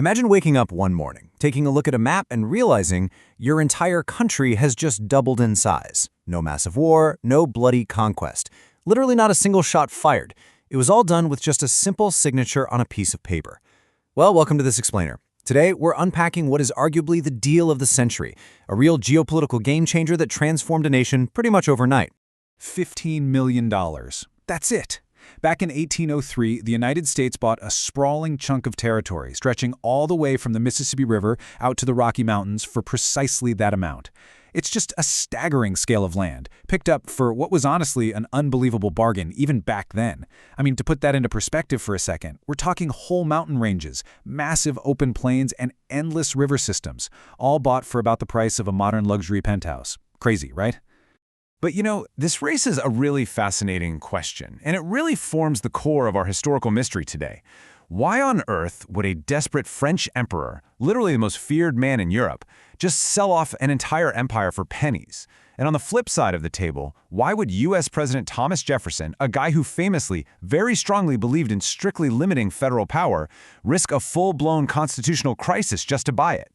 Imagine waking up one morning, taking a look at a map and realizing your entire country has just doubled in size. No massive war, no bloody conquest. Literally not a single shot fired. It was all done with just a simple signature on a piece of paper. Well, welcome to This Explainer. Today, we're unpacking what is arguably the deal of the century, a real geopolitical game changer that transformed a nation pretty much overnight. $15 million. That's it. Back in 1803, the United States bought a sprawling chunk of territory, stretching all the way from the Mississippi River out to the Rocky Mountains for precisely that amount. It's just a staggering scale of land, picked up for what was honestly an unbelievable bargain even back then. I mean, to put that into perspective for a second, we're talking whole mountain ranges, massive open plains, and endless river systems, all bought for about the price of a modern luxury penthouse. Crazy, right? But this raises a really fascinating question, and it really forms the core of our historical mystery today. Why on earth would a desperate French emperor, literally the most feared man in Europe, just sell off an entire empire for pennies? And on the flip side of the table, why would U.S. President Thomas Jefferson, a guy who famously, very strongly believed in strictly limiting federal power, risk a full-blown constitutional crisis just to buy it?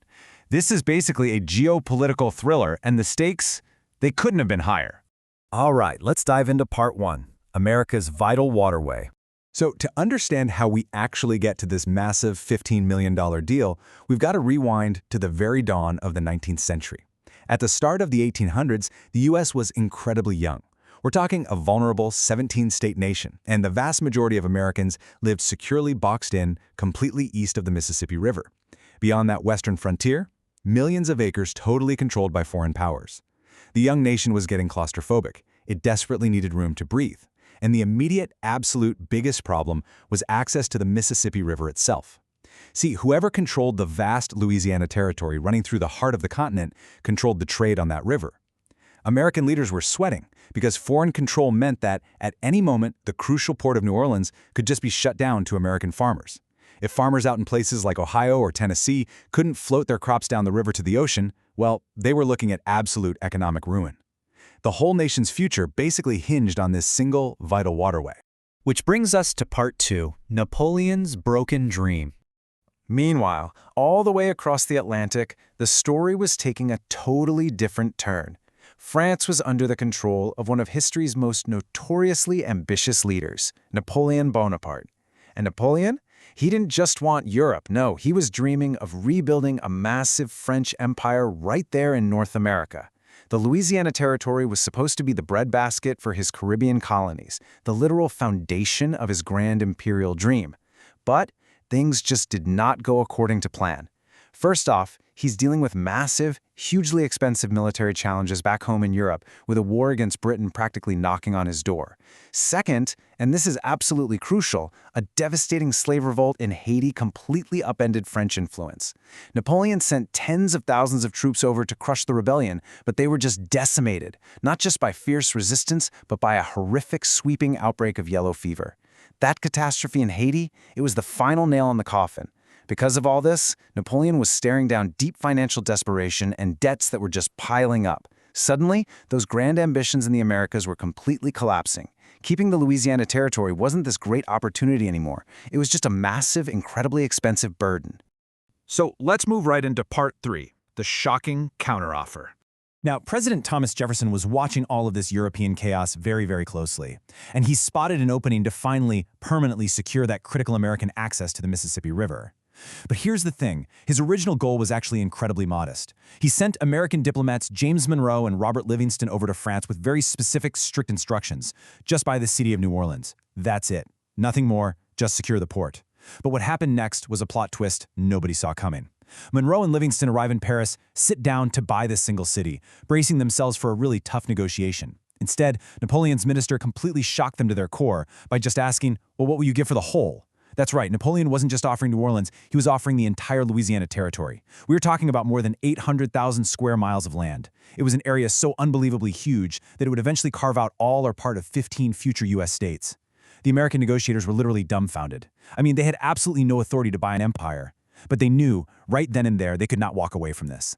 This is basically a geopolitical thriller, and the stakes, they couldn't have been higher. All right, let's dive into part one, America's vital waterway. So to understand how we actually get to this massive $15 million deal, we've got to rewind to the very dawn of the 19th century. At the start of the 1800s, the U.S. was incredibly young. We're talking a vulnerable 17-state nation, and the vast majority of Americans lived securely boxed in, completely east of the Mississippi River. Beyond that western frontier, millions of acres totally controlled by foreign powers. The young nation was getting claustrophobic. It desperately needed room to breathe. And the immediate, absolute biggest problem was access to the Mississippi River itself. See, whoever controlled the vast Louisiana territory running through the heart of the continent controlled the trade on that river. American leaders were sweating because foreign control meant that, at any moment, the crucial port of New Orleans could just be shut down to American farmers. If farmers out in places like Ohio or Tennessee couldn't float their crops down the river to the ocean, well, they were looking at absolute economic ruin. The whole nation's future basically hinged on this single, vital waterway. Which brings us to part two, Napoleon's broken dream. Meanwhile, all the way across the Atlantic, the story was taking a totally different turn. France was under the control of one of history's most notoriously ambitious leaders, Napoleon Bonaparte. And Napoleon? He didn't just want Europe, no, he was dreaming of rebuilding a massive French empire right there in North America. The Louisiana Territory was supposed to be the breadbasket for his Caribbean colonies, the literal foundation of his grand imperial dream. But things just did not go according to plan. First off, he's dealing with massive, hugely expensive military challenges back home in Europe, with a war against Britain practically knocking on his door. Second, and this is absolutely crucial, a devastating slave revolt in Haiti completely upended French influence. Napoleon sent tens of thousands of troops over to crush the rebellion, but they were just decimated, not just by fierce resistance, but by a horrific sweeping outbreak of yellow fever. That catastrophe in Haiti, it was the final nail in the coffin. Because of all this, Napoleon was staring down deep financial desperation and debts that were just piling up. Suddenly, those grand ambitions in the Americas were completely collapsing. Keeping the Louisiana Territory wasn't this great opportunity anymore. It was just a massive, incredibly expensive burden. So let's move right into part three, the shocking counteroffer. Now, President Thomas Jefferson was watching all of this European chaos very, very closely, and he spotted an opening to finally, permanently secure that critical American access to the Mississippi River. But here's the thing, his original goal was actually incredibly modest. He sent American diplomats James Monroe and Robert Livingston over to France with very specific, strict instructions, just by the city of New Orleans. That's it. Nothing more, just secure the port. But what happened next was a plot twist nobody saw coming. Monroe and Livingston arrive in Paris, sit down to buy this single city, bracing themselves for a really tough negotiation. Instead, Napoleon's minister completely shocked them to their core by just asking, well, what will you give for the whole? That's right, Napoleon wasn't just offering New Orleans, he was offering the entire Louisiana Territory. We were talking about more than 800,000 square miles of land. It was an area so unbelievably huge that it would eventually carve out all or part of 15 future U.S. states. The American negotiators were literally dumbfounded. I mean, they had absolutely no authority to buy an empire, but they knew, right then and there, they could not walk away from this.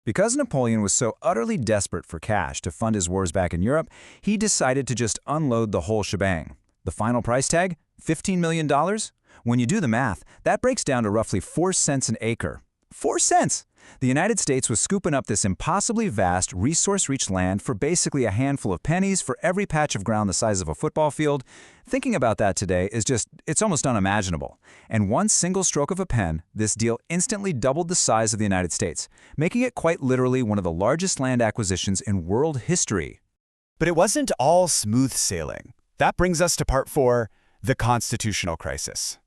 Because Napoleon was so utterly desperate for cash to fund his wars back in Europe, he decided to just unload the whole shebang. The final price tag? $15 million? When you do the math, that breaks down to roughly 4 cents an acre. 4 cents! The United States was scooping up this impossibly vast, resource-rich land for basically a handful of pennies for every patch of ground the size of a football field. Thinking about that today is it's almost unimaginable. And one single stroke of a pen, this deal instantly doubled the size of the United States, making it quite literally one of the largest land acquisitions in world history. But it wasn't all smooth sailing. That brings us to part 4, the constitutional crisis.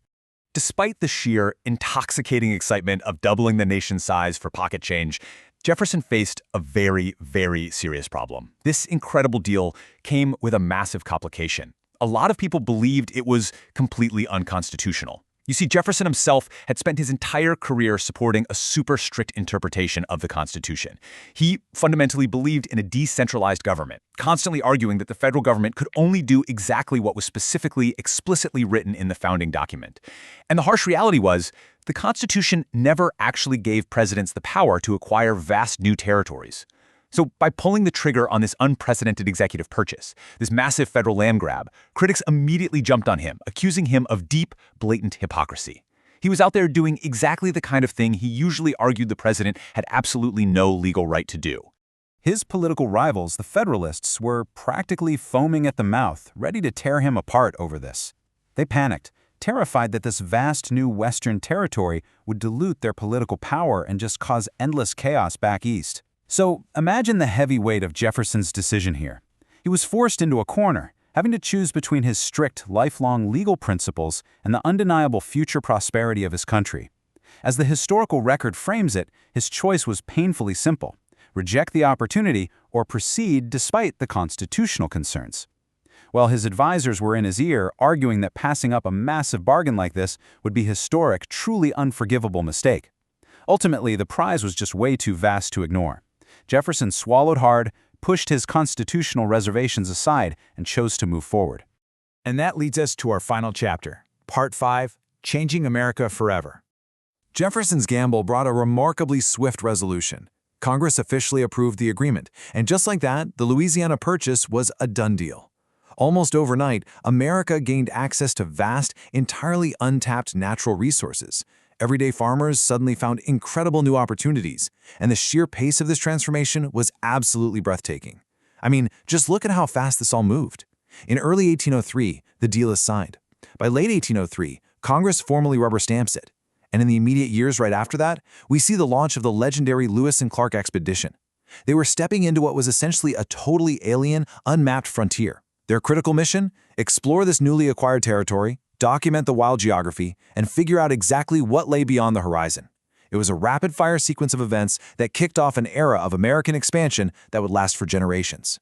Despite the sheer, intoxicating excitement of doubling the nation's size for pocket change, Jefferson faced a very, very serious problem. This incredible deal came with a massive complication. A lot of people believed it was completely unconstitutional. You see, Jefferson himself had spent his entire career supporting a super strict interpretation of the Constitution. He fundamentally believed in a decentralized government, constantly arguing that the federal government could only do exactly what was specifically, explicitly written in the founding document. And the harsh reality was, the Constitution never actually gave presidents the power to acquire vast new territories. So by pulling the trigger on this unprecedented executive purchase, this massive federal land grab, critics immediately jumped on him, accusing him of deep, blatant hypocrisy. He was out there doing exactly the kind of thing he usually argued the president had absolutely no legal right to do. His political rivals, the Federalists, were practically foaming at the mouth, ready to tear him apart over this. They panicked, terrified that this vast new Western territory would dilute their political power and just cause endless chaos back east. So imagine the heavy weight of Jefferson's decision here. He was forced into a corner, having to choose between his strict, lifelong legal principles and the undeniable future prosperity of his country. As the historical record frames it, his choice was painfully simple: reject the opportunity or proceed despite the constitutional concerns. While his advisors were in his ear, arguing that passing up a massive bargain like this would be a historic, truly unforgivable mistake. Ultimately, the prize was just way too vast to ignore. Jefferson swallowed hard, pushed his constitutional reservations aside, and chose to move forward. And that leads us to our final chapter, Part 5, Changing America Forever. Jefferson's gamble brought a remarkably swift resolution. Congress officially approved the agreement, and just like that, the Louisiana Purchase was a done deal. Almost overnight, America gained access to vast, entirely untapped natural resources. Everyday farmers suddenly found incredible new opportunities, and the sheer pace of this transformation was absolutely breathtaking. I mean, just look at how fast this all moved. In early 1803, the deal is signed. By late 1803, Congress formally rubber stamps it. And in the immediate years right after that, we see the launch of the legendary Lewis and Clark expedition. They were stepping into what was essentially a totally alien, unmapped frontier. Their critical mission? Explore this newly acquired territory, document the wild geography, and figure out exactly what lay beyond the horizon. It was a rapid-fire sequence of events that kicked off an era of American expansion that would last for generations.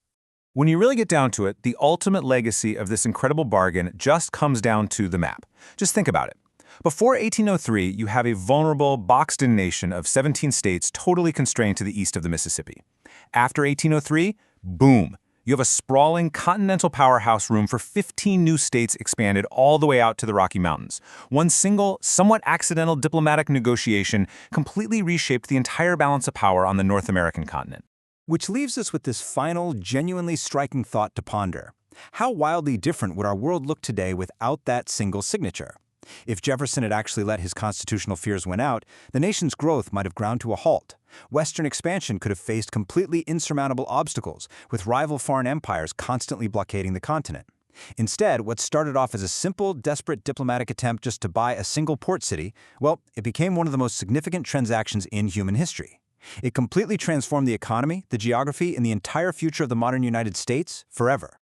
When you really get down to it, the ultimate legacy of this incredible bargain just comes down to the map. Just think about it. Before 1803, you have a vulnerable, boxed-in nation of 17 states totally constrained to the east of the Mississippi. After 1803, boom! You have a sprawling continental powerhouse room for 15 new states expanded all the way out to the Rocky Mountains. One single, somewhat accidental diplomatic negotiation completely reshaped the entire balance of power on the North American continent. Which leaves us with this final, genuinely striking thought to ponder. How wildly different would our world look today without that single signature? If Jefferson had actually let his constitutional fears win out, the nation's growth might have ground to a halt. Western expansion could have faced completely insurmountable obstacles, with rival foreign empires constantly blockading the continent. Instead, what started off as a simple, desperate diplomatic attempt just to buy a single port city, well, it became one of the most significant transactions in human history. It completely transformed the economy, the geography, and the entire future of the modern United States forever.